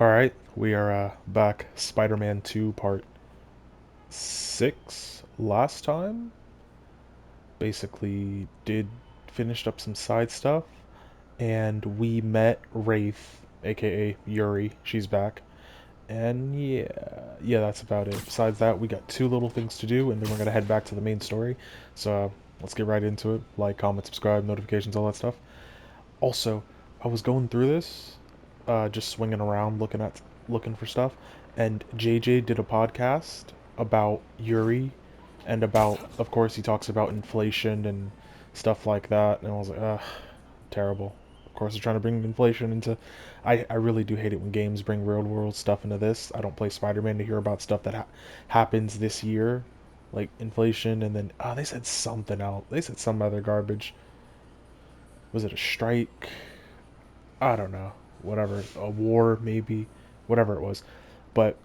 Alright, we are back. Spider-Man 2 Part 6 last time. Basically, finished up some side stuff, and we met Wraith, aka Yuri. She's back. And yeah, that's about it. Besides that, we got two little things to do, and then we're gonna head back to the main story. So let's get right into it. Like, comment, subscribe, notifications, all that stuff. Also, I was going through this, just swinging around looking for stuff, and JJ did a podcast about Yuri, and about, of course, he talks about inflation and stuff like that, and I was like, ugh, terrible. Of course, they're trying to bring inflation into. I really do hate it when games bring real world stuff into this. I don't play Spider-Man to hear about stuff that happens this year, like inflation, and then they said something else. They said some other garbage. Was it a strike? I don't know, whatever, a war maybe, whatever it was. But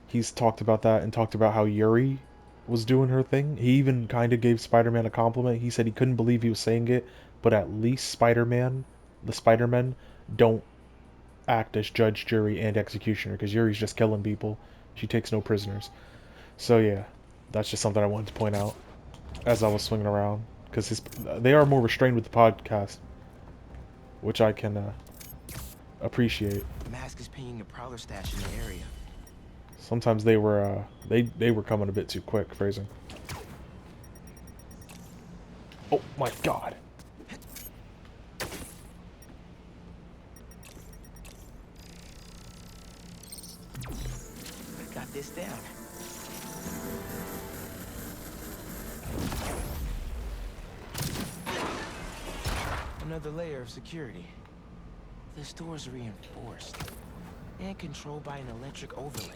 he's talked about that and talked about how Yuri was doing her thing. He even kind of gave Spider-Man a compliment. He said he couldn't believe he was saying it, but at least Spider-Man, the Spider-Men, don't act as judge, jury, and executioner because Yuri's just killing people. She takes no prisoners. So yeah, that's just something I wanted to point out as I was swinging around because they are more restrained with the podcast, which I can appreciate. Mask is paying a prowler stash in the area. Sometimes they were coming a bit too quick, phrasing. Oh my god. I got this down. Another layer of security. This door is reinforced and controlled by an electric overlay.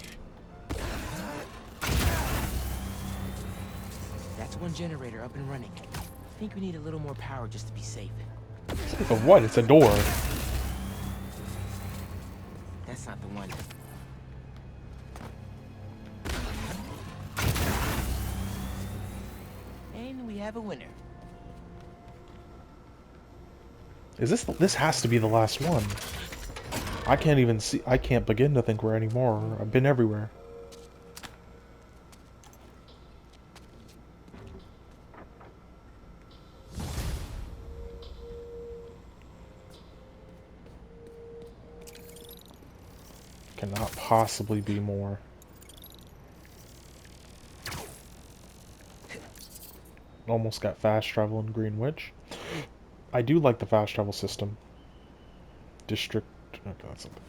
That's one generator up and running. I think we need a little more power just to be safe. Of what? It's a door. That's not the one. And we have a winner. Is this has to be the last one. I can't even see. I can't begin to think we're anymore. I've been everywhere. Cannot possibly be more. Almost got fast travel in Greenwich. I do like the fast travel system. District. Okay, that's something.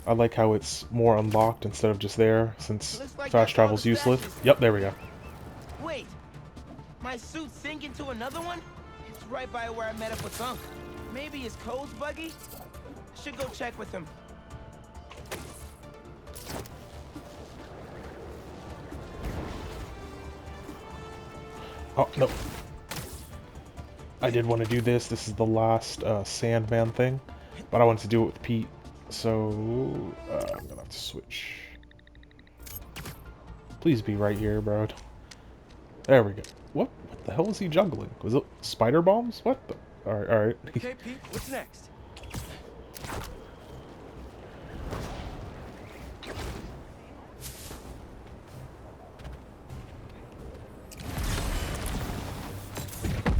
I like how it's more unlocked instead of just there, since Like fast travel's useless. Yep, there we go. Wait, my suit sink into another one? It's right by where I met up with Unc. Maybe his code's buggy? Should go check with him. Oh, no. I did want to do this. This is the last Sandman thing. But I wanted to do it with Pete. So, I'm gonna have to switch. Please be right here, bro. There we go. What the hell was he juggling? Was it spider bombs? What the? Alright, alright. Okay, Pete, what's next?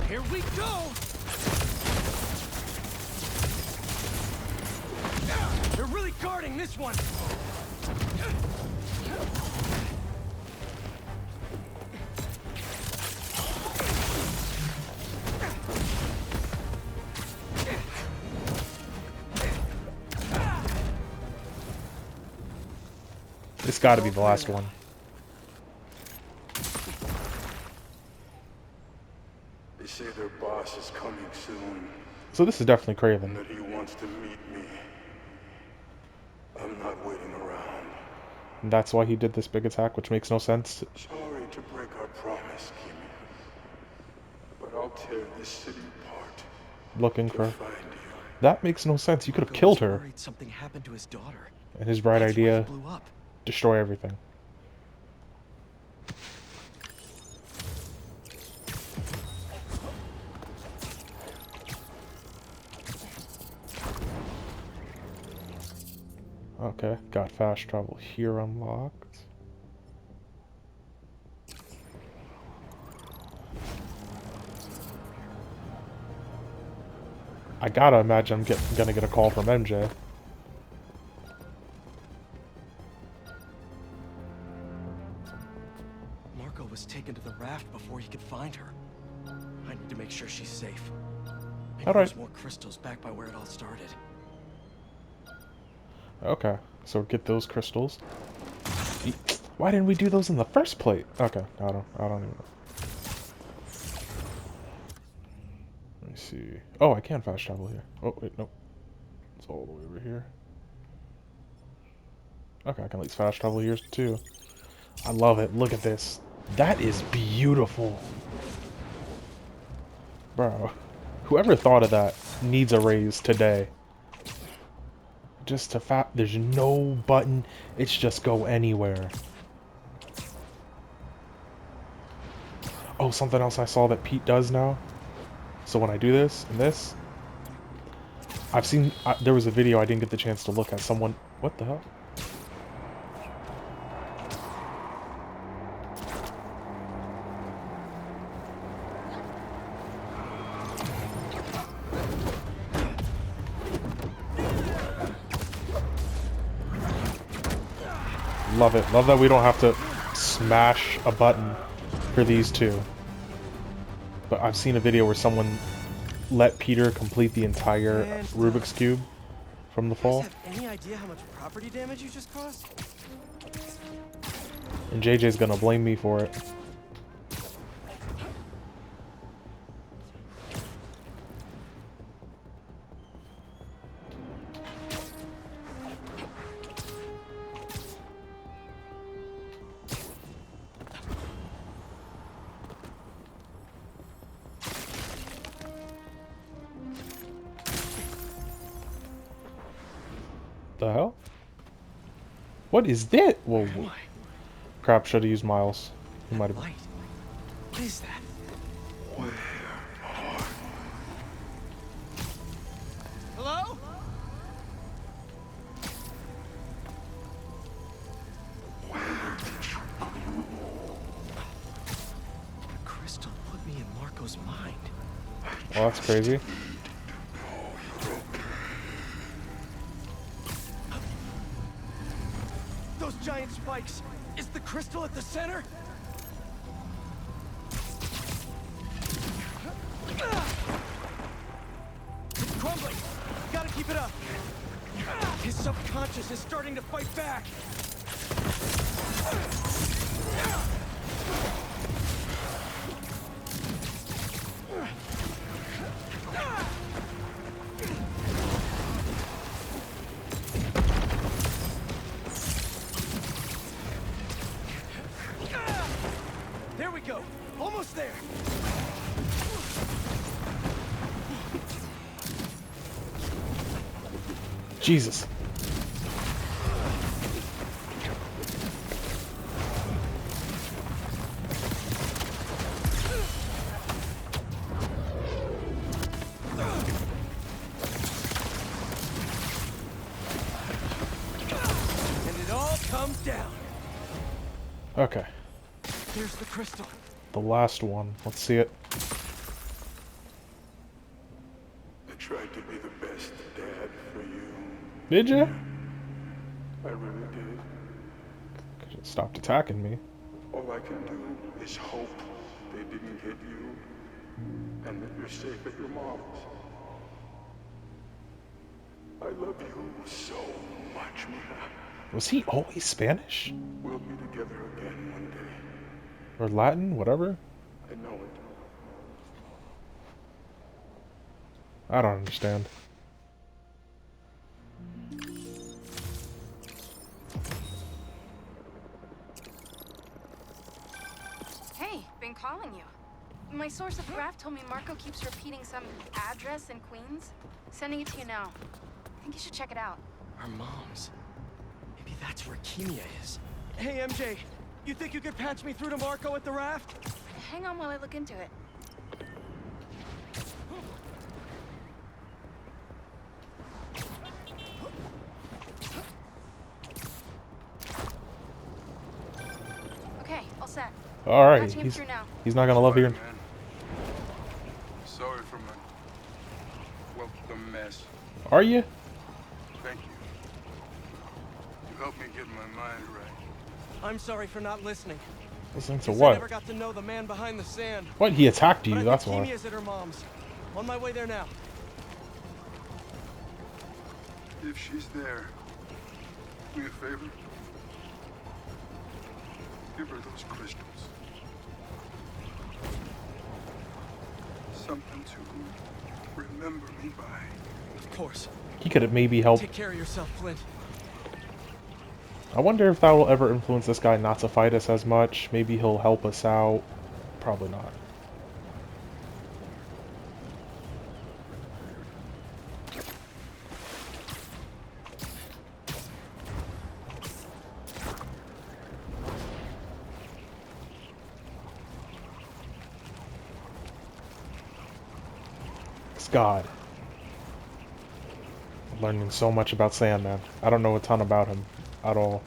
Here we go! They're really guarding this one! It's gotta be the last one. They say their boss is coming soon, So this is definitely and Craven. that he wants to meet me. I'm not waiting around. And that's why he did this big attack, which makes no sense. Sorry to break our promise, Kimi, but I'll tear this city apart Looking to for... find you. That makes no sense. You could have killed her. Worried something happened to his daughter. And his bright That's why he idea, blew up. destroy everything. Okay, got fast travel here unlocked. I gotta imagine I'm gonna get a call from MJ. Marco was taken to the raft before he could find her. I need to make sure she's safe. Maybe Alright. there's more crystals back by where it all started. Okay, so get those crystals. Why didn't we do those in the first place? Okay, I don't even know. Let me see. Oh, I can fast travel here. Oh, wait, nope. It's all the way over here. Okay, I can at least fast travel here too. I love it. Look at this. That is beautiful. Bro, whoever thought of that needs a raise today. Just to there's no button. It's just go anywhere. Oh, something else I saw that Pete does now. So when I do this and this, I've seen, there was a video I didn't get the chance to look at. Someone, what the hell? Love it. Love that we don't have to smash a button for these two. But I've seen a video where someone let Peter complete the entire Rubik's Cube from the fall. Do you guys have any idea how much property damage you just caused? And JJ's gonna blame me for it. The hell? What is that? Whoa, whoa. Crap, should have used Miles. He might have been. Light. What is that? Hello? The crystal put me in Marco's mind. Oh, that's crazy. Those giant spikes! Is the crystal at the center? It's crumbling! Gotta keep it up! His subconscious is starting to fight back! There we go! Almost there! Jesus. And it all comes down. Okay. There's the crystal. The last one. Let's see it. I tried to be the best dad for you. Did you? I really did. Could have stopped attacking me. All I can do is hope they didn't hit you and that you're safe at your mom's. I love you so much, Mia. Was he always Spanish? We'll be together again one day. Or Latin? Whatever? I know it. I don't understand. Hey, been calling you. My source of graph told me Marco keeps repeating some address in Queens. Sending it to you now. I think you should check it out. Our moms. Maybe that's where Kimia is. Hey, MJ. You think you could patch me through to Marco at the raft? Hang on while I look into it. All right, Patching him through now. he's not gonna love Sorry, hearing. man. Sorry for my welcome mess. Are you? Thank you. You helped me get my mind right. I'm sorry for not listening. Listening to Guess I what? never got to know the man behind the sand. What? He attacked But you. I That's think why. Kimia's at her mom's. On my way there now. If she's there, do me a favor. Give her those crystals. Something to remember me by. Of course. He could have maybe helped. Take care of yourself, Flint. I wonder if that will ever influence this guy not to fight us as much. Maybe he'll help us out. Probably not. God. I'm learning so much about Sandman. I don't know a ton about him at all.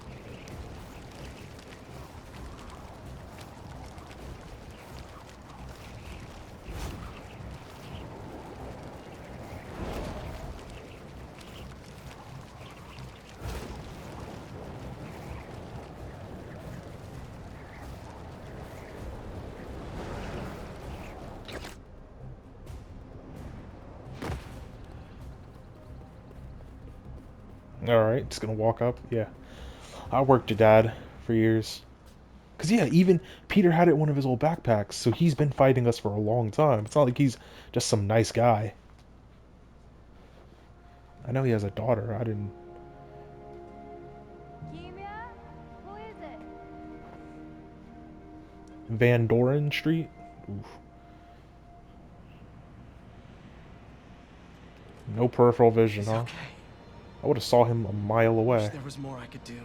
Alright, just gonna walk up. Yeah. I worked your dad for years. Because, yeah, even Peter had it in one of his old backpacks, so he's been fighting us for a long time. It's not like he's just some nice guy. I know he has a daughter. I didn't... Kimia? Who is it? Van Doren Street? Oof. No peripheral vision, He's huh? okay. I would have saw him a mile Wish away. there was more I could do.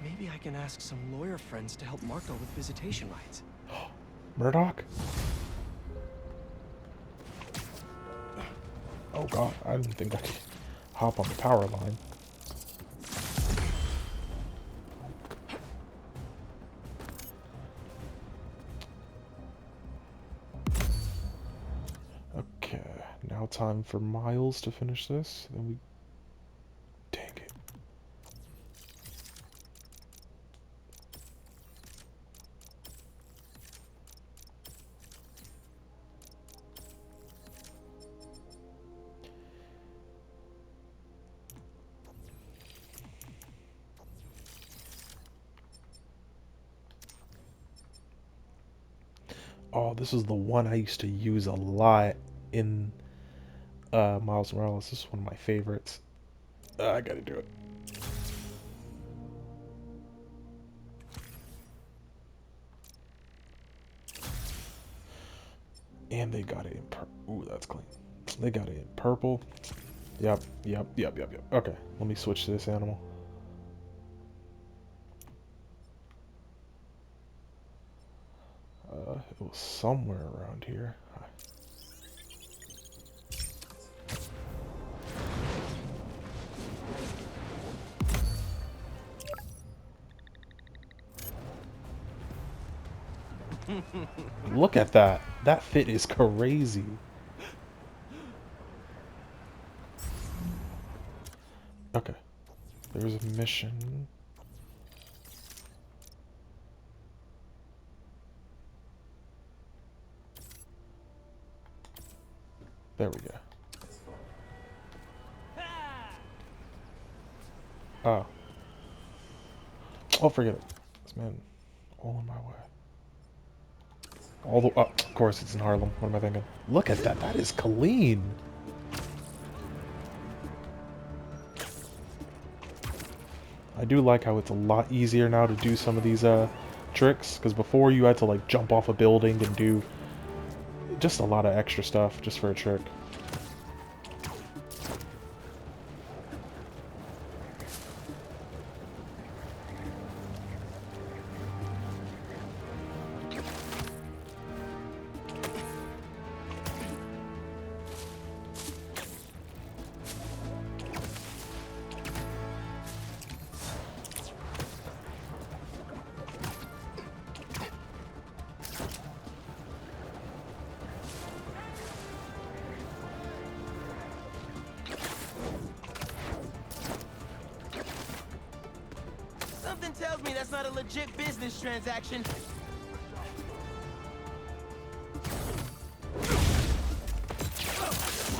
Maybe I can ask some lawyer friends to help Marco with visitation rights. Murdoch? Oh god, I didn't think I could hop on the power line. Okay, now time for Miles to finish this. Then we... Dang it. Oh, this is the one I used to use a lot in Miles Morales. This is one of my favorites. I gotta do it. And they got it in purple. Ooh, that's clean. They got it in purple. Yep. Okay, let me switch to this animal. It was somewhere around here. Look at that. That fit is crazy. Okay. There's a mission. There we go. Oh. Oh, forget it. This man all in my way. All the... Oh, of course it's in Harlem. What am I thinking? Look at that. That is clean. I do like how it's a lot easier now to do some of these tricks, because before you had to like jump off a building and do just a lot of extra stuff just for a trick. That's not a legit business transaction.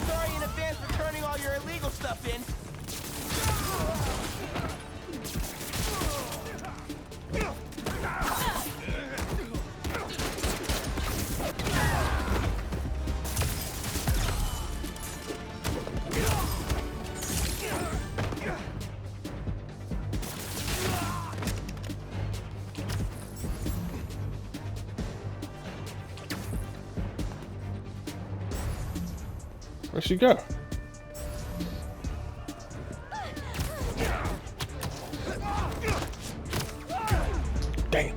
Sorry in advance for turning all your illegal stuff in. Where'd she go? Damn.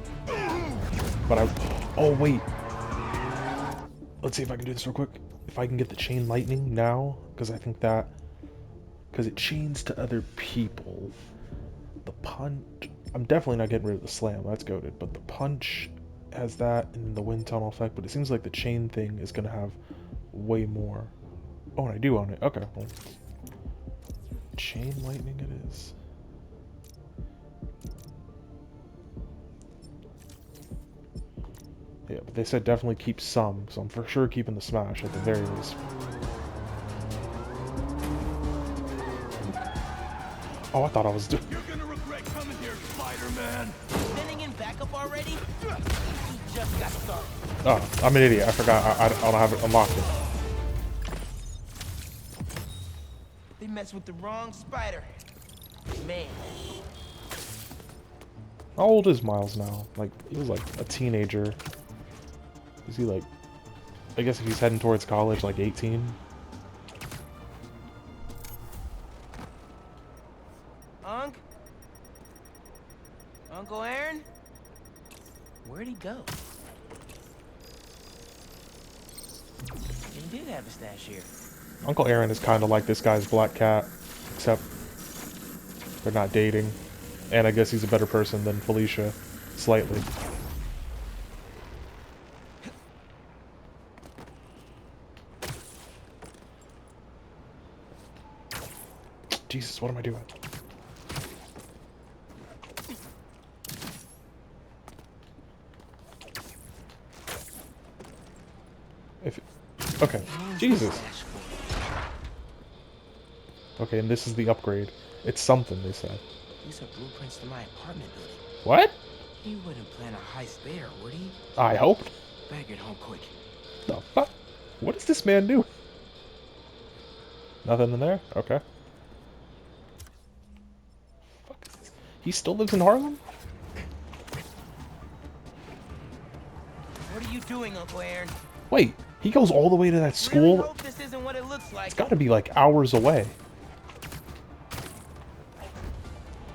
But oh wait. Let's see if I can do this real quick. If I can get the chain lightning now, because I think that, because it chains to other people. The punch, I'm definitely not getting rid of the slam. That's goated. But the punch has that and the wind tunnel effect. But it seems like the chain thing is gonna have way more. Oh, and I do own it. Okay. Well, chain lightning it is. Yeah, but they said definitely keep some, so I'm for sure keeping the smash at the very least. Oh, I thought I was doing. You're gonna regret coming here, Spider-Man. Sending in backup already? We just got started. Oh, I'm an idiot. I forgot. I don't have it unlocked it. They messed with the wrong spider. Man. How old is Miles now? Like, he was like a teenager. Is he like, I guess if he's heading towards college, like 18? Uncle Aaron? Where'd he go? He did have a stash here. Uncle Aaron is kind of like this guy's black cat, except they're not dating. And I guess he's a better person than Felicia, slightly. Jesus, what am I doing? Okay, Jesus. Okay, and this is the upgrade. It's something, they said. These are blueprints to my apartment building. What? He wouldn't plan a heist there, would he? I hoped. Better get home quick. The fuck? What does this man do? Nothing in there? Okay. Fuck is this? He still lives in Harlem? What are you doing, Uncle Aaron? Wait, he goes all the way to that Really school? hope this isn't what it looks like. It's gotta be like hours away.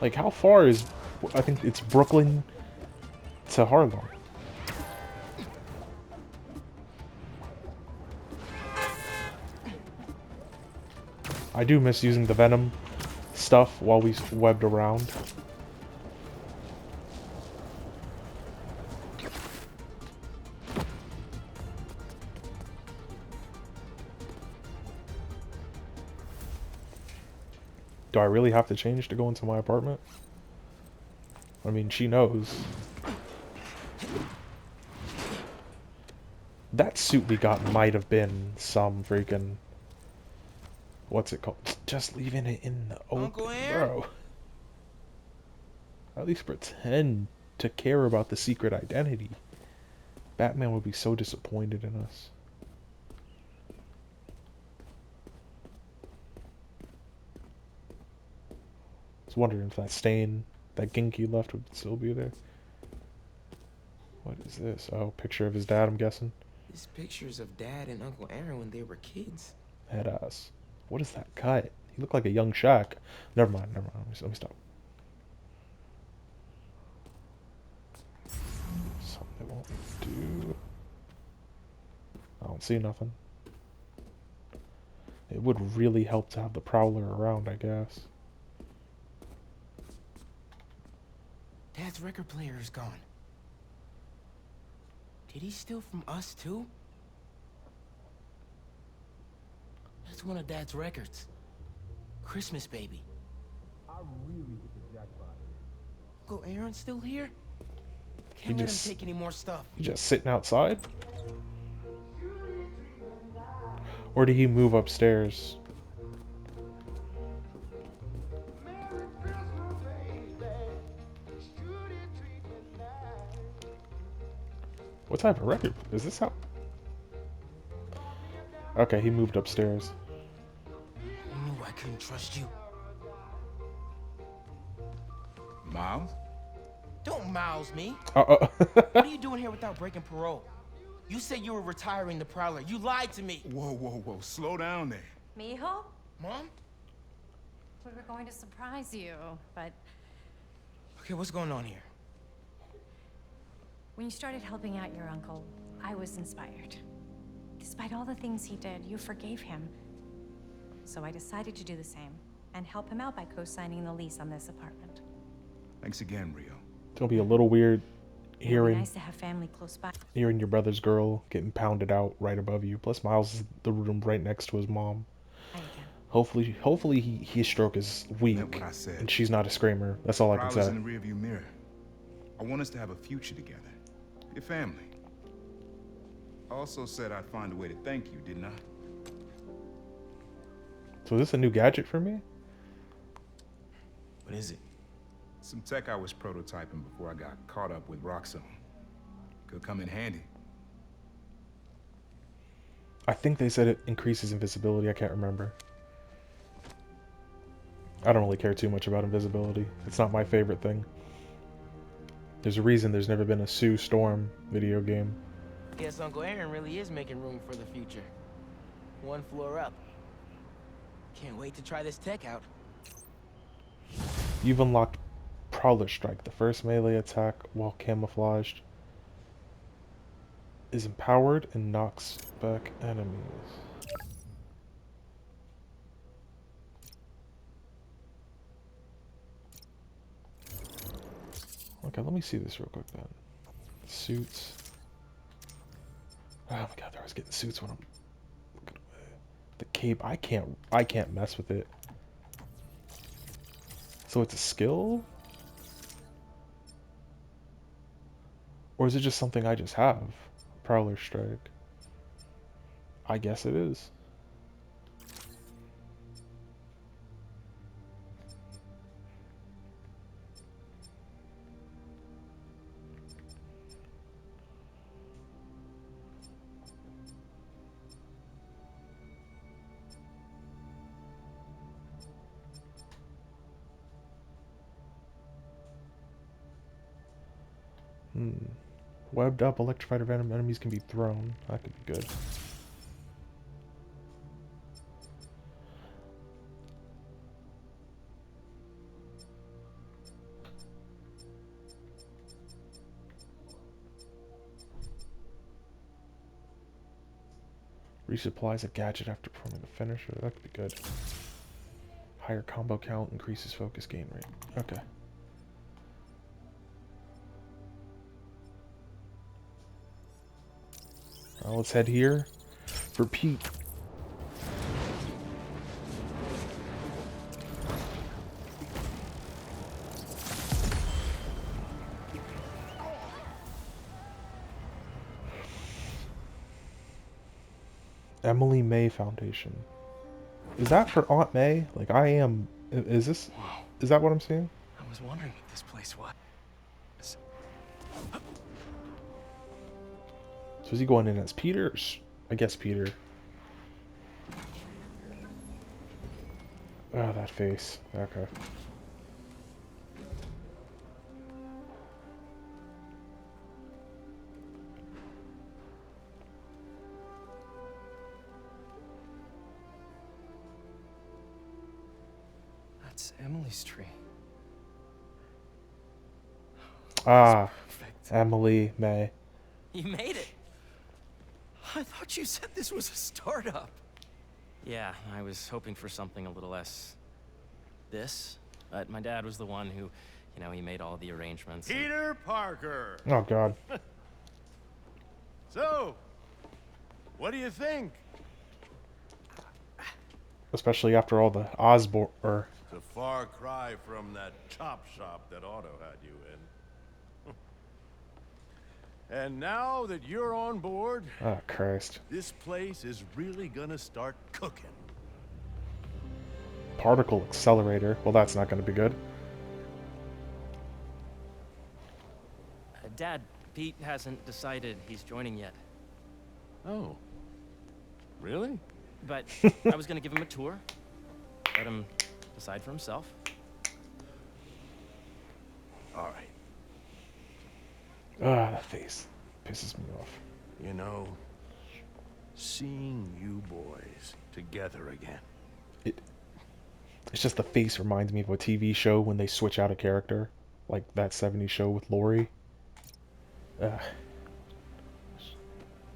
Like, how far is... I think it's Brooklyn to Harlem. I do miss using the Venom stuff while we webbed around. Do I really have to change to go into my apartment? I mean, she knows. That suit we got might have been some freaking... What's it called? Just leaving it in the open, Uncle Aaron? bro. At least pretend to care about the secret identity. Batman would be so disappointed in us. I was wondering if that stain, that Genki left would still be there. What is this? Oh, picture of his dad, I'm guessing. These pictures of Dad and Uncle Aaron when they were kids. Head ass. What is that cut? He looked like a young Shaq. Never mind, never mind. Let me stop. Something they won't do. I don't see nothing. It would really help to have the Prowler around, I guess. Dad's record player is gone. Did he steal from us too? That's one of Dad's records. Christmas Baby. I really hit the jackpot. Uncle Aaron's still here? He Can't let him just take any more stuff. he just sitting outside? Or did he move upstairs? What type of record? Is this how? Okay, he moved upstairs. I knew I couldn't trust you. Miles? Don't mouse me. Uh-oh. What are you doing here without breaking parole? You said you were retiring the Prowler. You lied to me. Whoa. Slow down there. Mijo? Mom? We were going to surprise you, but Okay, what's going on here? when you started helping out your uncle, I was inspired. Despite all the things he did, you forgave him. So I decided to do the same and help him out by co-signing the lease on this apartment. Thanks again, Rio. It's gonna be a little weird It would be hearing nice to have family close by. hearing your brother's girl getting pounded out right above you. Plus Miles is the room right next to his mom. Again. Hopefully his stroke is weak Meant what I said. and she's not a screamer. That's all I can Prowler's say. in the rearview mirror. I want us to have a future together. Your family. I also said I'd find a way to thank you, didn't I? So is this a new gadget for me? What is it? Some tech I was prototyping before I got caught up with Roxxon. Could come in handy. I think they said it increases invisibility. I can't remember. I don't really care too much about invisibility. It's not my favorite thing. There's a reason there's never been a Sue Storm video game. Guess Uncle Aaron really is making room for the future. One floor up. Can't wait to try this tech out. You've unlocked Prowler Strike. The first melee attack while camouflaged is empowered and knocks back enemies. Okay, let me see this real quick then. Suits. Oh my god, I was getting suits when I'm looking away. The cape, I can't mess with it. So it's a skill? Or is it just something I just have? Prowler Strike. I guess it is. Webbed up, electrified or venom enemies can be thrown. That could be good. Resupplies a gadget after performing a finisher. That could be good. Higher combo count increases focus gain rate. Okay. Well, let's head here for Pete. Emily May Foundation. Is that for Aunt May? Like I am. Is this? Is that what I'm seeing? I was wondering what this place was. So is he going in as Peter? I guess Peter. Oh, that face. Okay. That's Emily's tree. Ah, Perfect. Emily May. You made it. I thought you said this was a startup. Yeah, I was hoping for something a little less this, but my dad was the one who, he made all the arrangements. Peter Parker. Oh God. So, what do you think? Especially after all the Osborn or a far cry from that chop shop that Otto had you in. And now that you're on board, Oh, Christ. this place is really gonna start cooking. Particle accelerator. Well, that's not going to be good. Dad, Pete hasn't decided he's joining yet. Oh. Really? But I was gonna give him a tour. Let him decide for himself. All right. Ah, that face pisses me off. You know, seeing you boys together again. It's just the face reminds me of a TV show when they switch out a character, like that '70s show with Lori. It's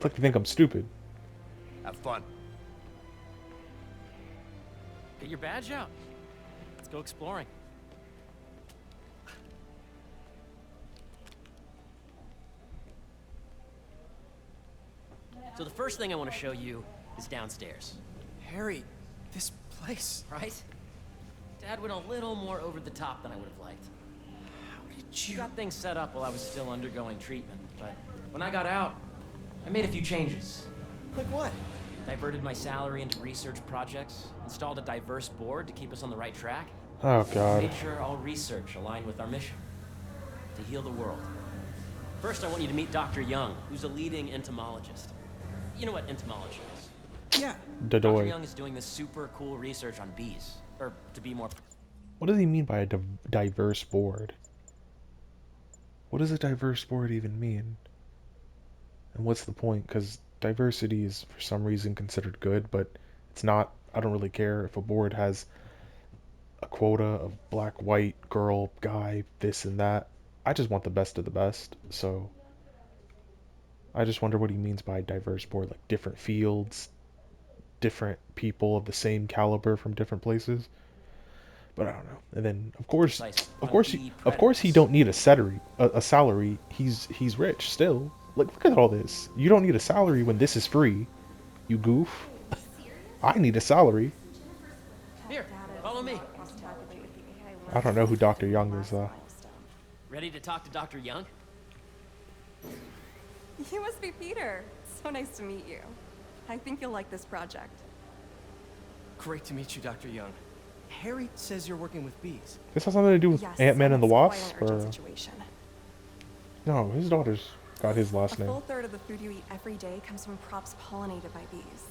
like you think I'm stupid. Have fun. Get your badge out. Let's go exploring. So the first thing I want to show you is downstairs. Harry, this place. Right? Dad went a little more over the top than I would have liked. How did She you... got things set up while I was still undergoing treatment, but when I got out, I made a few changes. Like what? Diverted my salary into research projects, installed a diverse board to keep us on the right track, Oh God. made sure all research aligned with our mission, to heal the world. First, I want you to meet Dr. Young, who's a leading entomologist. You know what entomology is? Yeah. Dr. Dodoy. Young is doing this super cool research on bees, or to be more... What does he mean by a diverse board? What does a diverse board even mean? And what's the point? Because diversity is for some reason considered good, but it's not. I don't really care if a board has a quota of black, white, girl, guy, this and that. I just want the best of the best. So I just wonder what he means by diverse board, like different fields, different people of the same caliber from different places. But I don't know. And then of course, of course he don't need a salary. A salary. He's rich still. Look at all this. You don't need a salary when this is free. You goof. I need a salary. Here, follow me. I don't know who Dr. Young is though. Ready to talk to Dr. Young? You must be Peter. So nice to meet you. I think you'll like this project. Great to meet you, Dr. Young. Harry says you're working with bees. This has something to do with Yes, Ant-Man and the it's quite Wasp, an urgent or situation. no? His daughter's got his last A name. full third of the food you eat every day comes from crops pollinated by bees.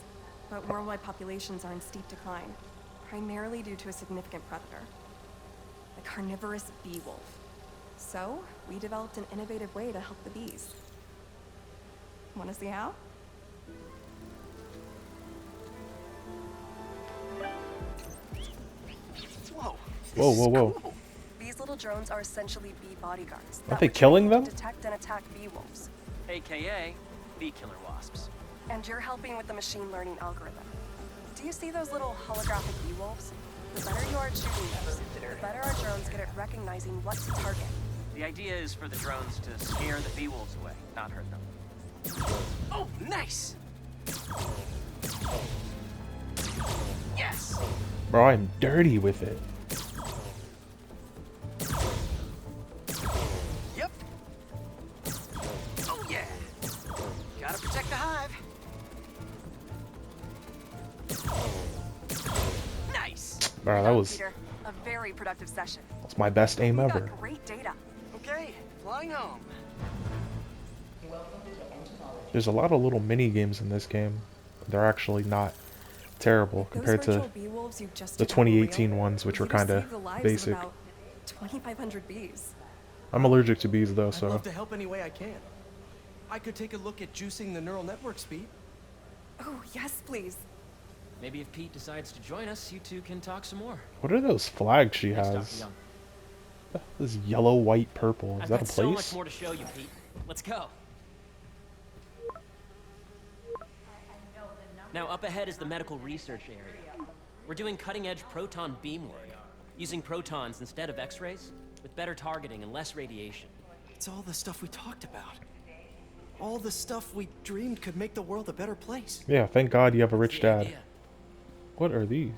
But worldwide populations are in steep decline, primarily due to a significant predator, the carnivorous bee wolf. So, we developed an innovative way to help the bees. Want to see how? Whoa. Whoa, whoa, whoa! Cool. These little drones are essentially bee bodyguards. Aren't they killing them? Detect and attack bee wolves. AKA bee killer wasps. And you're helping with the machine learning algorithm. Do you see those little holographic bee wolves? The better you are at shooting those, the better our drones get at recognizing what to target. The idea is for the drones to scare the bee wolves away, not hurt them. Oh, nice! Yes! Bro, I'm dirty with it. Yep. Oh, yeah! Gotta protect the hive. Nice! Bro, that was Peter, a very productive session. that's my best aim We ever. got great data. Okay, flying home. There's a lot of little mini games in this game. They're actually not terrible Those compared to virtual bee wolves you just the did on real, 2018 ones, which were you'd have kind of saved the lives basic. About 2,500 bees. I'm allergic to bees though, I'd so love to help any way I can. I could take a look at juicing the neural network speed. Oh, yes, please. Maybe if Pete decides to join us, you two can talk some more. what are those flags she Thanks, Dr. has? Young. This yellow, white, purple. Is I've that a got so much place? more to show you, Pete. Let's go. Now, up ahead is the medical research area. We're doing cutting-edge proton beam work, using protons instead of X-rays, with better targeting and less radiation. It's all the stuff we talked about. All the stuff we dreamed could make the world a better place. Yeah, thank God you have a rich The dad. idea. What are these?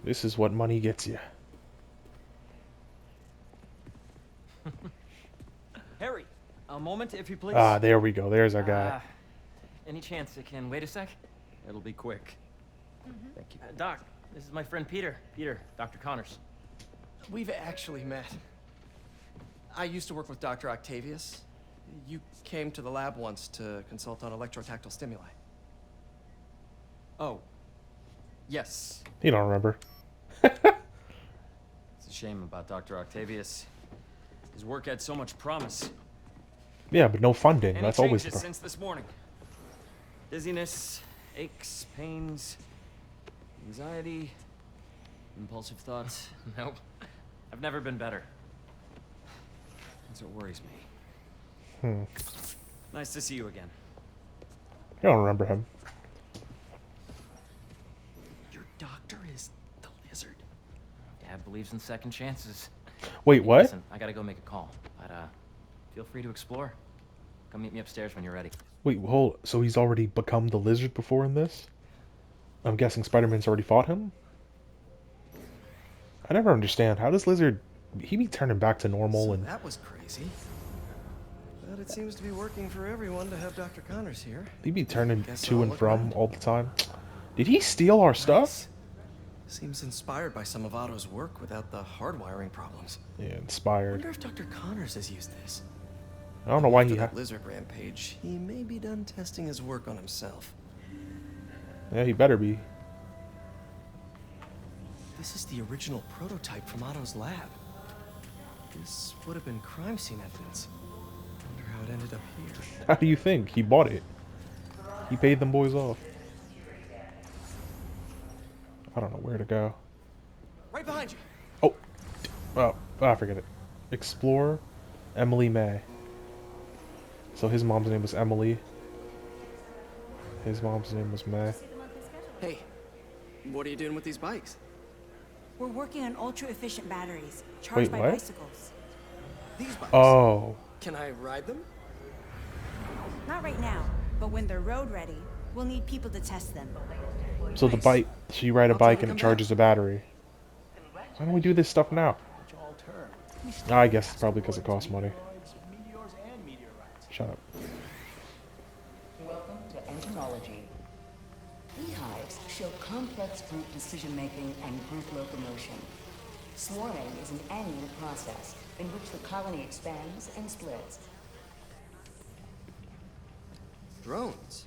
This is what money gets you. Harry, a moment, if you please. Ah, there we go. There's our guy. Any chance it can wait a sec? It'll be quick. Thank you. Doc, this is my friend Peter. Peter, Dr. Connors. We've actually met. I used to work with Dr. Octavius. You came to the lab once to consult on electrotactile stimuli. Oh. Yes. You don't remember. It's a shame about Dr. Octavius. His work had so much promise. Yeah, but no funding. Any That's always the changes problem. since this morning? Dizziness, aches, pains, anxiety, impulsive thoughts. Nope. I've never been better. That's what worries me. Nice to see you again. You don't remember him. Your doctor is the lizard. Dad believes in second chances. Wait, Hey, what? Listen, I gotta go make a call, but feel free to explore. Come meet me upstairs when you're ready. Wait, hold. So he's already become the lizard before in this? I'm guessing Spider-Man's already fought him? I never understand. How does Lizard... He be turning back to normal So and... that was crazy. But it seems to be working for everyone to have Dr. Connors here. He be turning Guess to I'll and look from around. all the time. Did he steal our stuff? Nice. Seems inspired by some of Otto's work without the hardwiring problems. Yeah, I inspired. wonder if Dr. Connors has used this. I don't know why After he... that lizard rampage, he may be done testing his work on himself. Yeah, he better be. This is the original prototype from Otto's lab. This would have been crime scene evidence. Wonder how it ended up here. How do you think? He bought it. He paid them boys off. I don't know where to go. Right behind you. Oh. Oh, I forget it. Explorer Emily May. So his mom's name was Emily. His mom's name was May. Hey, what are you doing with these bikes? We're working on ultra-efficient batteries, Wait, charged by what? bicycles. These bikes? Oh. Can I ride them? Not right now, but when they're road ready, we'll need people to test them. So the bike, so you ride a bike and it charges a battery. Why don't we do this stuff now? I guess it's probably because it costs money. Shut up. Welcome to entomology. Beehives show complex group decision-making and group locomotion. Swarming is an annual process in which the colony expands and splits. Drones?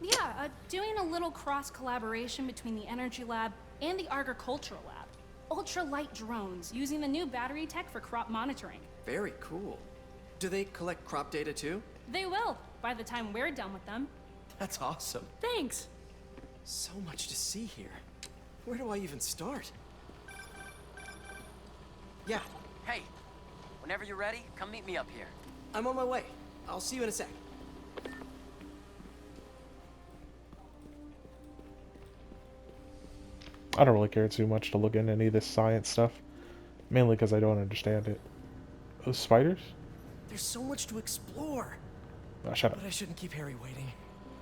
Yeah, doing a little cross-collaboration between the Energy Lab and the Agricultural Lab. Ultralight drones using the new battery tech for crop monitoring. Very cool. Do they collect crop data too? They will, by the time we're done with them. That's awesome. Thanks. So much to see here. Where do I even start? Yeah, Hey, whenever you're ready, come meet me up here. I'm on my way. I'll see you in a sec. I don't really care too much to look into any of this science stuff. Mainly because I don't understand it. Those spiders? There's so much to explore. Oh, shut up. But I shouldn't keep Harry waiting.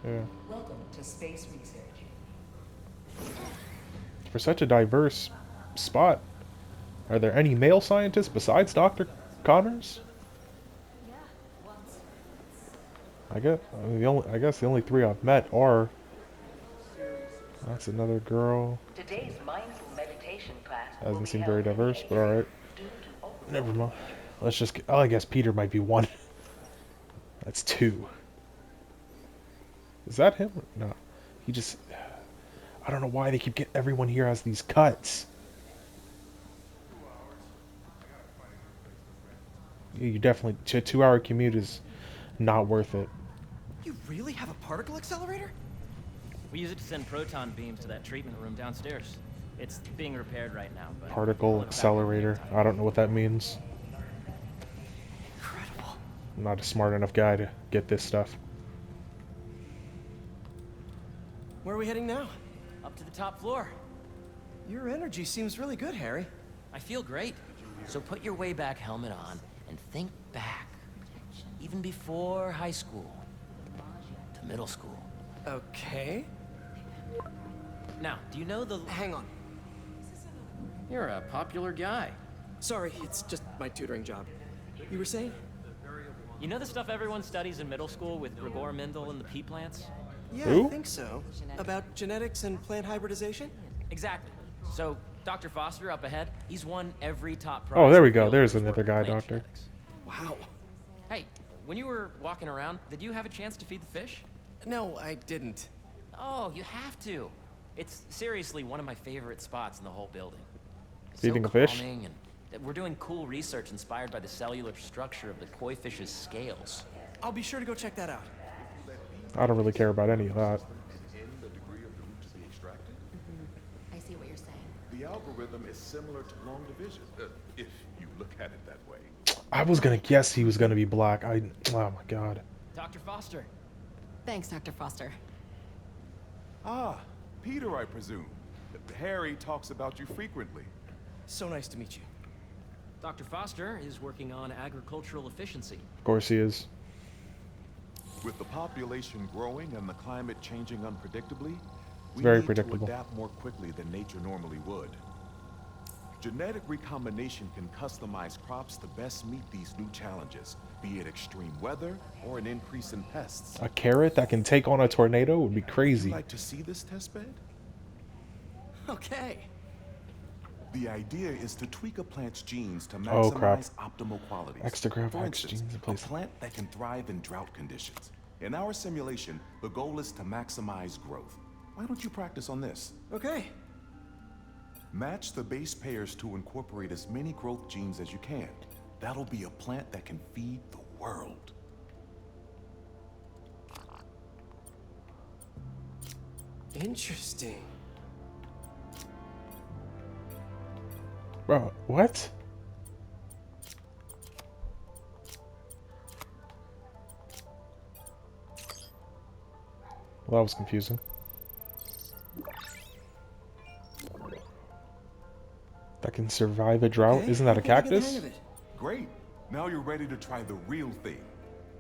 Yeah. Welcome to space research. For such a diverse spot, are there any male scientists besides Dr. Connors? I guess the only three I've met are. That's another girl. Today's mindful meditation class Doesn't seem very diverse, but alright. Never mind. Let's just get, oh, I guess Peter might be one. That's two. Is that him? No. He just... I don't know why they keep getting... Everyone here has these cuts. Yeah, you definitely... A 2-hour commute is not worth it. You really have a particle accelerator? We use it to send proton beams to that treatment room downstairs. It's being repaired right now, but... Particle accelerator. I don't know what that means. Incredible. I'm not a smart enough guy to get this stuff. Where are we heading now? Up to the top floor. Your energy seems really good, Harry. I feel great. So put your way back helmet on and think back. Even before high school. To middle school. Okay. Now, do you know the... Hang on. You're a popular guy. Sorry, it's just my tutoring job. You were saying? You know the stuff everyone studies in middle school with Gregor Mendel and the pea plants? Yeah, Who? I think so. About genetics and plant hybridization? Exactly. So, Dr. Foster up ahead, he's won every top prize. Oh, there we in the go. field There's for his another work in guy, plant doctor. genetics. Wow. Hey, when you were walking around, did you have a chance to feed the fish? No, I didn't. Oh, you have to. It's seriously one of my favorite spots in the whole building. It's Feeding so a fish? calming, and we're doing cool research inspired by the cellular structure of the koi fish's scales. I'll be sure to go check that out. I don't really care about any of that. I see what you're saying. The algorithm is similar to long division, if you look at it that way. I was gonna guess he was gonna be black. Oh my god. Dr. Foster. Thanks, Dr. Foster. Ah, Peter, I presume. Harry talks about you frequently. So nice to meet you. Dr. Foster is working on agricultural efficiency. Of course he is. With the population growing and the climate changing unpredictably, we Very need predictable. to adapt more quickly than nature normally would. Genetic recombination can customize crops to best meet these new challenges, be it extreme weather or an increase in pests. A carrot that can take on a tornado would be Would crazy. you like to see this testbed? Okay. The idea is to tweak a plant's genes to Oh, crap. maximize optimal qualities. X to grab For X instance, genes in a place. plant that can thrive in drought conditions. In our simulation, the goal is to maximize growth. Why don't you practice on this? Okay. Match the base pairs to incorporate as many growth genes as you can. That'll be a plant that can feed the world. Interesting. Bro, what? Well, that was confusing. That can survive a drought? Okay, Isn't that a I think I get the cactus? hang of it. Great. Now you're ready to try the real thing.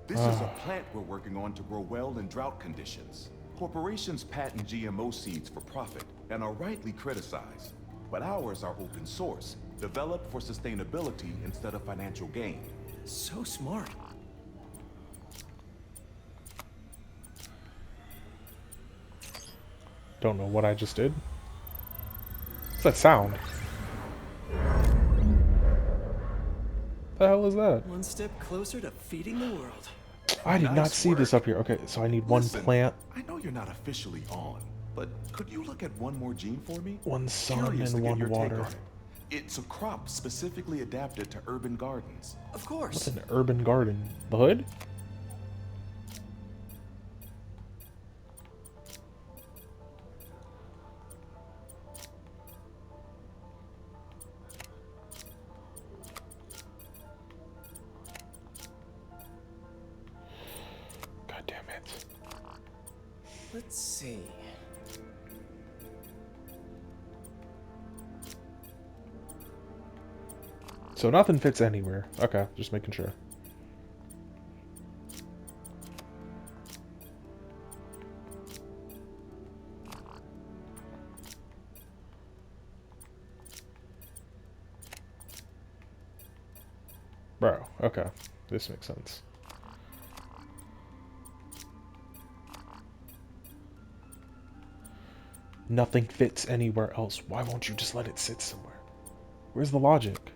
This is a plant we're working on to grow well in drought conditions. Corporations patent GMO seeds for profit and are rightly criticized. But ours are open source, developed for sustainability instead of financial gain. So smart. Don't know what I just did. What's that sound? The hell is that? One step closer to feeding the world. I did not Nice see this work. up here. Okay, so I need one Listen, plant, I know you're not officially on, but could you look at one more gene for me? one sun, Curious and to get one your take water. on it. It's a crop specifically adapted to urban gardens. Of course. What's an urban garden? The hood? God damn it. Let's see. So nothing fits anywhere. Okay, just making sure. Bro, okay. This makes sense. Nothing fits anywhere else. Why won't you just let it sit somewhere? Where's the logic?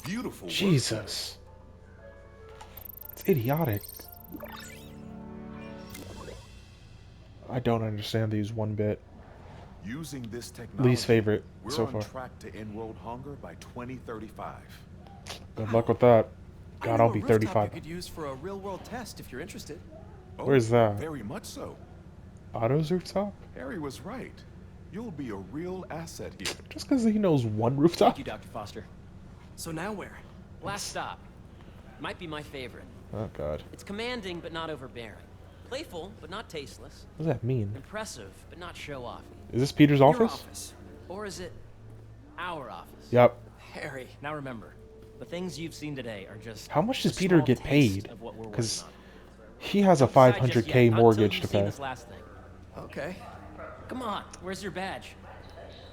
Beautiful. Jesus. It's idiotic. I don't understand these one bit. Using this technology, Least favorite we're so on far. track to end world hunger by 2035. Good luck with that. I God, know I'll a be rooftop 35. you could use for a real-world test if you're interested. Where's that? Very much so. Otto's rooftop? Harry was right. You'll be a real asset here. Just because he knows one rooftop? Thank you, Dr. Foster. So now where? Last stop. Might be my favorite. Oh, God. It's commanding, but not overbearing. Playful, but not tasteless. What does that mean? Impressive, but not show-offy. Is this Peter's Your office? office. Or is it our office? Yep. Harry. Now remember, the things you've seen today are just How much does a Peter small get taste paid? of what we're Because working he has a on. Don't decide just 500K yet, not until mortgage you've to seen pay. this last thing. Okay. Come on, where's your badge?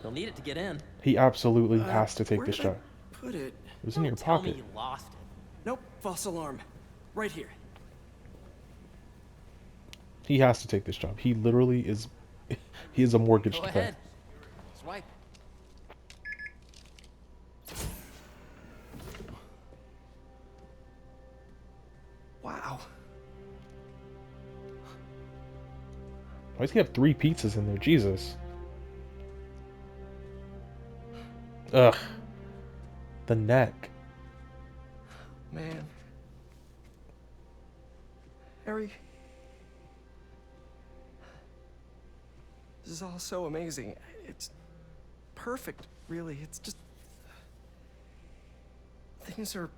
You'll need it to get in. He absolutely has to take Where this did I job. put it? It was in your Tell pocket. me you lost it. Nope, false alarm. Right here. He has to take this job. He literally is. He has a mortgage Go to pay. ahead. Swipe. Wow. Why does he have 3 pizzas in there? Jesus. Ugh. The neck. Man. Harry. This is all so amazing. It's perfect, really. It's just... Things are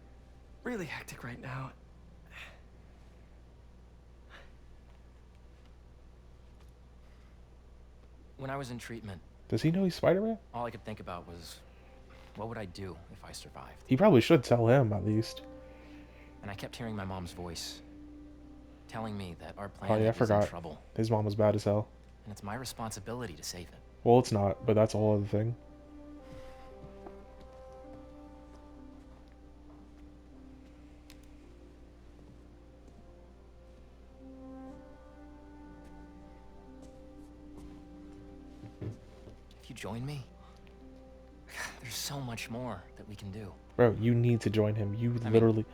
really hectic right now. When I was in treatment, Does he know he's Spider-Man? all I could think about was, what would I do if I survived? He probably should tell him, at least. And I kept hearing my mom's voice, telling me that our Oh yeah, I planet was in forgot. trouble, His mom was bad as hell. and it's my responsibility to save it. Well, it's not, but that's a whole other thing. If you join me, there's so much more that we can do. Bro, you need to join him. You I mean, literally...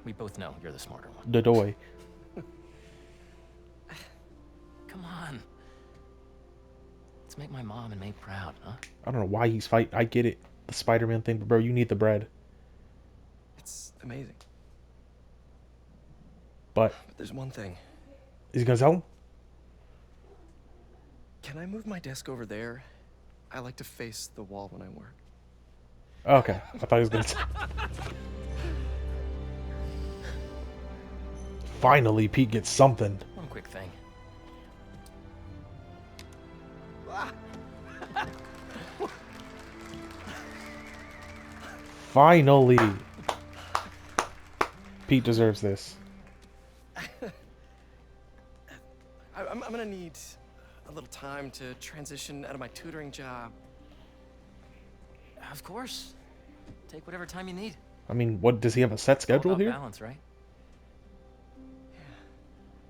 We both know you're the smarter one. The doy. Come on. Let's make my mom and May proud, huh? I don't know why he's fighting. I get it. The Spider-Man thing, but bro, you need the bread. It's amazing. But But there's one thing. is he gonna tell him? Can I move my desk over there? I like to face the wall when I work. Okay, I thought he was gonna. Finally, Pete gets something. One quick thing. Finally, Pete deserves this. I'm gonna need a little time to transition out of my tutoring job. Of course. Take whatever time you need. I mean, what does he have a set All schedule about here? balance, right?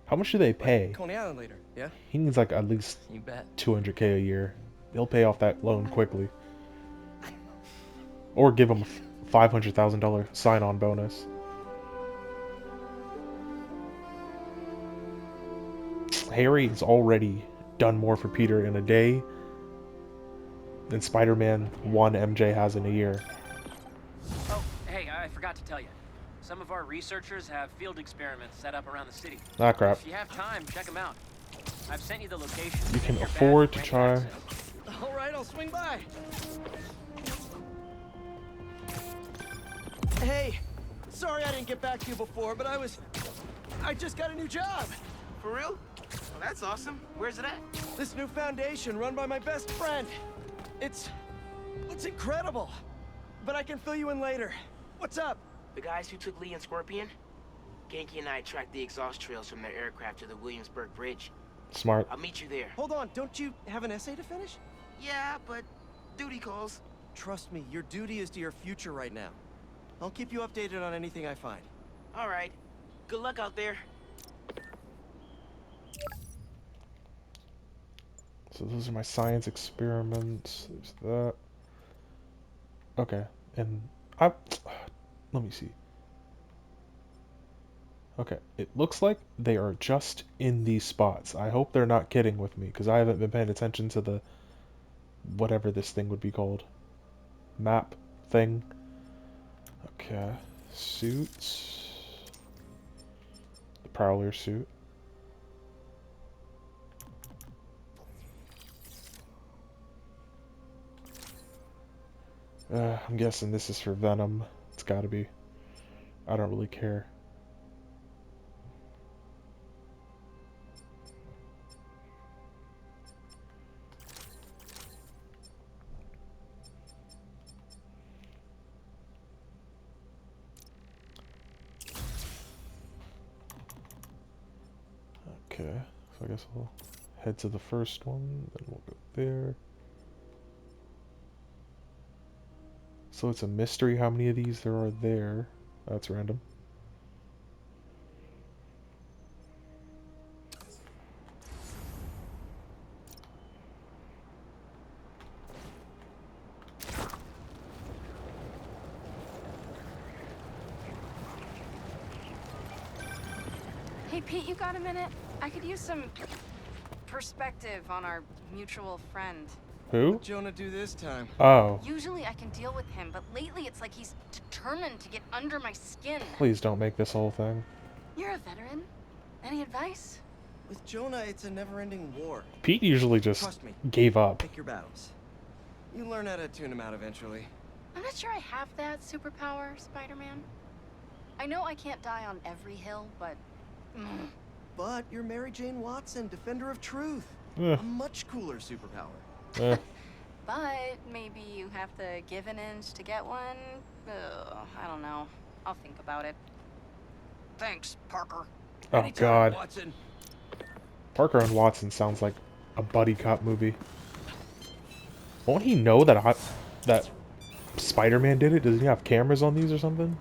How much do they pay? Coney Island later, yeah? He needs like at least You bet. 200K a year. He'll pay off that loan quickly. Or give him a $500,000 sign-on bonus. Harry's already done more for Peter in a day than Spider-Man 1 MJ has in a year. Oh, hey, I forgot to tell you. Some of our researchers have field experiments set up around the city. Ah, crap. If you have time, check them out. I've sent you the location. You can Your badge afford to grants try. access. All right, I'll swing by. Hey, sorry I didn't get back to you before, but I just got a new job. For real? Well, that's awesome. Where's it at? This new foundation run by my best friend. It's incredible. But I can fill you in later. What's up? The guys who took Lee and Scorpion? Genki and I tracked the exhaust trails from their aircraft to the Williamsburg Bridge. Smart. I'll meet you there. Hold on, don't you have an essay to finish? Yeah, but duty calls. Trust me, your duty is to your future right now. I'll keep you updated on anything I find. All right. Good luck out there. So those are my science experiments. There's that. Okay, and let me see. Okay, it looks like they are just in these spots. I hope they're not kidding with me, because I haven't been paying attention to the whatever this thing would be called. Map thing. Okay, suits. The Prowler suit. I'm guessing this is for Venom. It's gotta be. I don't really care. So I guess we'll head to the first one, then we'll go there. So it's a mystery how many of these there are there. That's random. Hey, Pete, you got a minute? I could use some perspective on our mutual friend. Who? What'd Jonah do this time? Oh. Usually I can deal with him, but lately it's like he's determined to get under my skin. Please don't make this whole thing. You're a veteran. Any advice? With Jonah, it's a never-ending war. Pete usually just Trust me. gave up. Pick your battles. You learn how to tune him out eventually. I'm not sure I have that superpower, Spider-Man. I know I can't die on every hill, but... But you're Mary Jane Watson, Defender of Truth. Eh. A much cooler superpower. Eh. But maybe you have to give an inch to get one? Ugh, I don't know. I'll think about it. Thanks, Parker. Oh Anytime, God. Watson. Parker and Watson sounds like a buddy cop movie. Won't he know that that Spider-Man did it? Does he have cameras on these or something?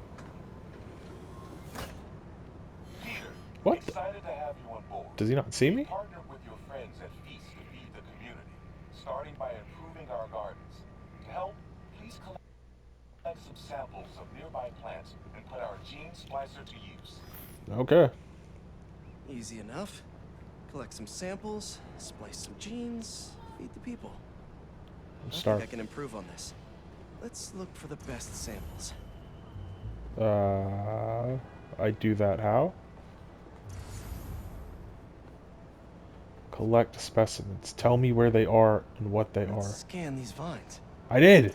What? Excited to have you on board. Does he not see me? Partnered with your friends at Feast to feed the community, starting by improving our gardens. To help, please collect some samples of nearby plants and put our gene splicer to use. Okay. Easy enough. Collect some samples, splice some genes, feed the people. I think I can improve on this. Let's look for the best samples. I do that how? Collect specimens. Tell me where they are and what they are. Scan these vines. I did!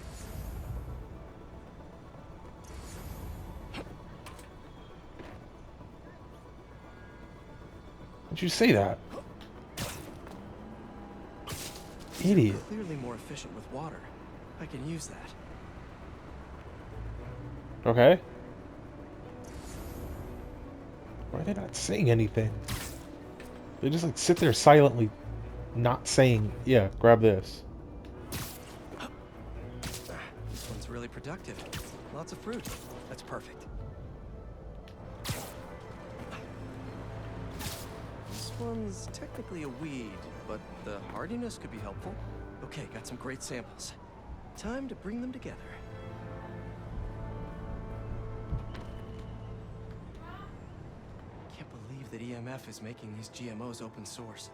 Why'd you say that? Idiot. Clearly more efficient with water. I can use that. Okay. Why are they not saying anything? They just like sit there silently, not saying, yeah, grab this. This one's really productive. Lots of fruit. That's perfect. This one's technically a weed, but the hardiness could be helpful. Okay, got some great samples. Time to bring them together. Can't believe that EMF is making these GMOs open source.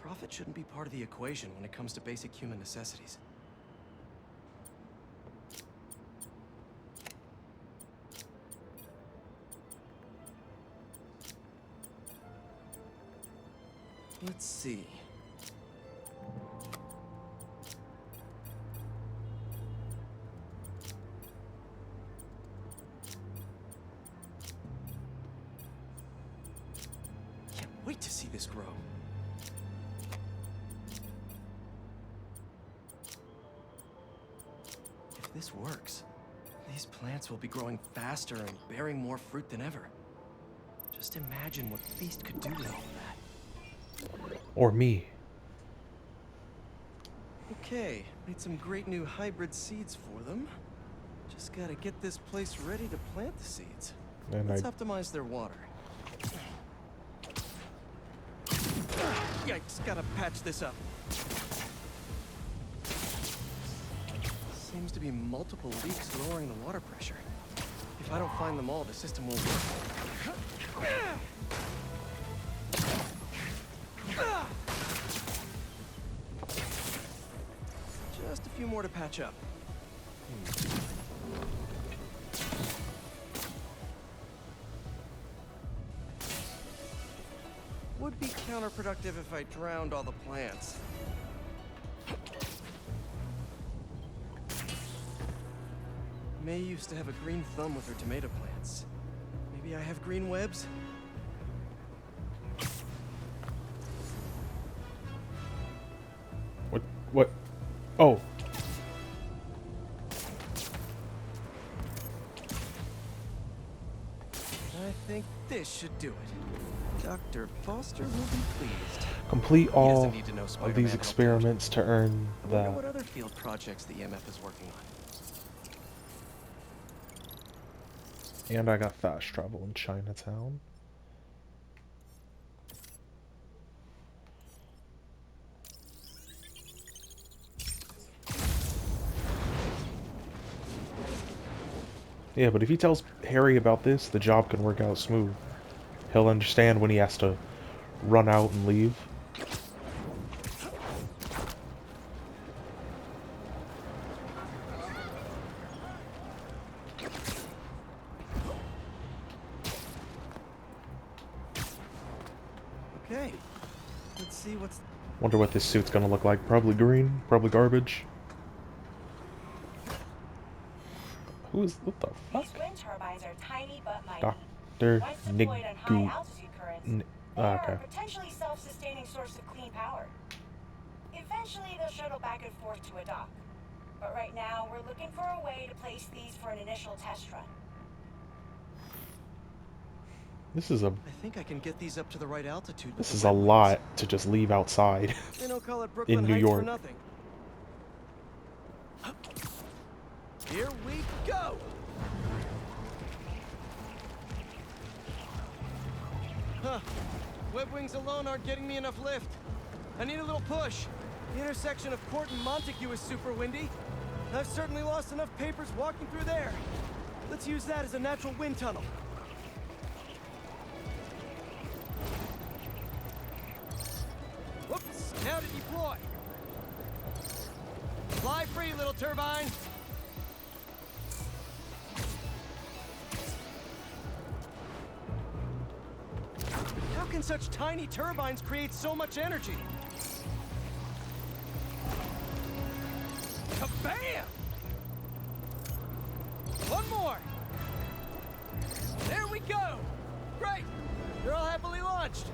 Profit shouldn't be part of the equation when it comes to basic human necessities. Let's see. Can't wait to see this grow. If this works, these plants will be growing faster and bearing more fruit than ever. Just imagine what Feast could do with all that. Or me. Okay, made some great new hybrid seeds for them. Just gotta get this place ready to plant the seeds. And Let's optimize their water. Yikes, gotta patch this up. Seems to be multiple leaks lowering the water pressure. If I don't find them all, the system won't work. Just a few more to patch up. Would be counterproductive if I drowned all the plants. May used to have a green thumb with her tomato plants. Maybe I have green webs? What? Oh. I think this should do it. Dr. Foster will be pleased. Complete He all doesn't need to know of Spider-Man these helped out. experiments to earn I wonder that. what other field projects the EMF is working on. And I got fast travel in Chinatown. Yeah, but if he tells Harry about this, the job can work out smooth. He'll understand when he has to run out and leave. Okay, let's see what's... Wonder what this suit's gonna look like. Probably green, probably garbage. Who's, what the fuck? These wind turbines are tiny but mighty. Dr. Once deployed on high altitude currents, they are Okay. a potentially self-sustaining source of clean power. Eventually, they'll shuttle back and forth to a dock. But right now, we're looking for a way to place these for an initial test run. This is a... I think I can get these up to the right altitude. This is a lot to just leave outside They don't call it Brooklyn in New Heights for York. nothing. Here we go! Huh. Web wings alone aren't getting me enough lift. I need a little push. The intersection of Court and Montague is super windy. I've certainly lost enough papers walking through there. Let's use that as a natural wind tunnel. Whoops! Now to deploy. Fly free, little turbine. How can such tiny turbines create so much energy? Kabam! One more! There we go! Great! They're all happily launched.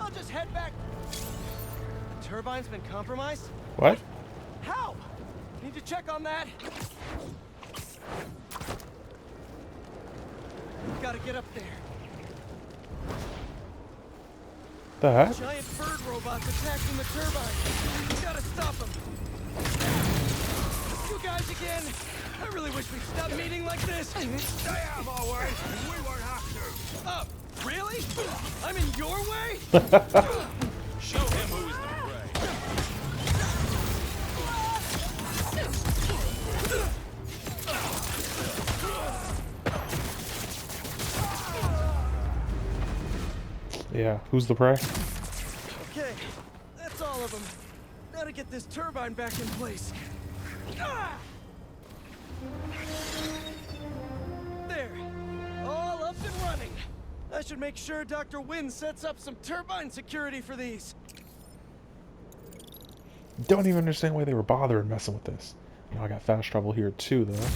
I'll just head back. The turbine's been compromised? What? How? Need to check on that. Gotta get up there. The heck? Giant bird robots attacking the turbine. Gotta stop them. You guys again? I really wish we'd stop meeting like this. Stay out of our way. We won't have to. Oh, really? I'm in your way? Show him who's the prey. Yeah, who's the prey? Okay, that's all of them. Gotta get this turbine back in place. Ah! There, all up and running. I should make sure Dr. Wynn sets up some turbine security for these. Don't even understand why they were bothering messing with this. Now I got fast travel here too, though.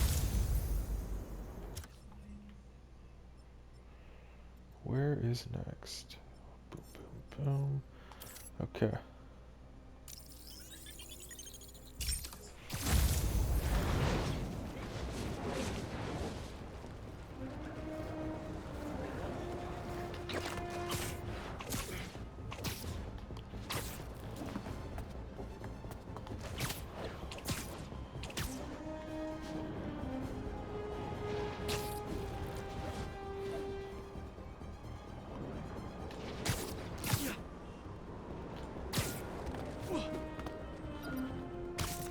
Where is next? Boom, boom, boom. Okay.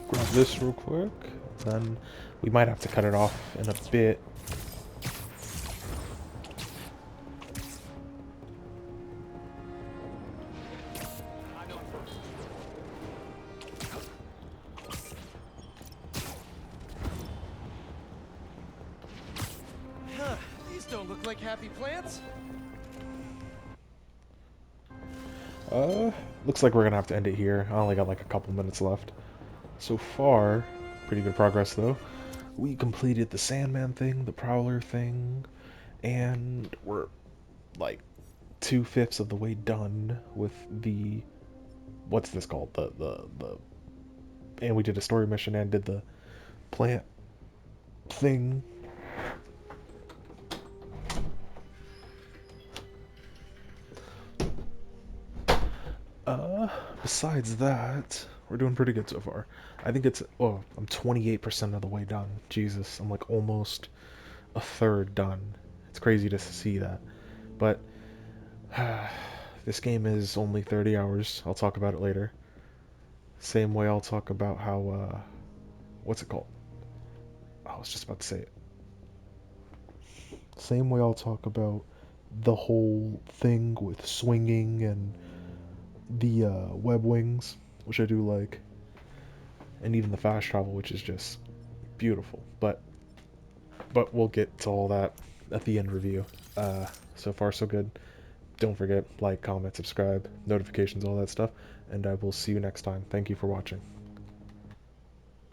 Grab this real quick, then we might have to cut it off in a bit. Huh, these don't look like happy plants. Looks like we're gonna have to end it here. I only got like a couple minutes left. So far, pretty good progress though. We completed the Sandman thing, the Prowler thing, and we're like 2/5 of the way done with the, what's this called? And we did a story mission and did the plant thing. besides that, we're doing pretty good so far. I think it's, oh, I'm 28% of the way done. Jesus, I'm like almost a third done. It's crazy to see that. But this game is only 30 hours. I'll talk about it later. Same way I'll talk about how, what's it called? I was just about to say it. Same way I'll talk about the whole thing with swinging and the web wings, which I do like, and even the fast travel, which is just beautiful. But we'll get to all that at the end review. So far so good. Don't forget, like, comment, subscribe, notifications, all that stuff, and I will see you next time. Thank you for watching.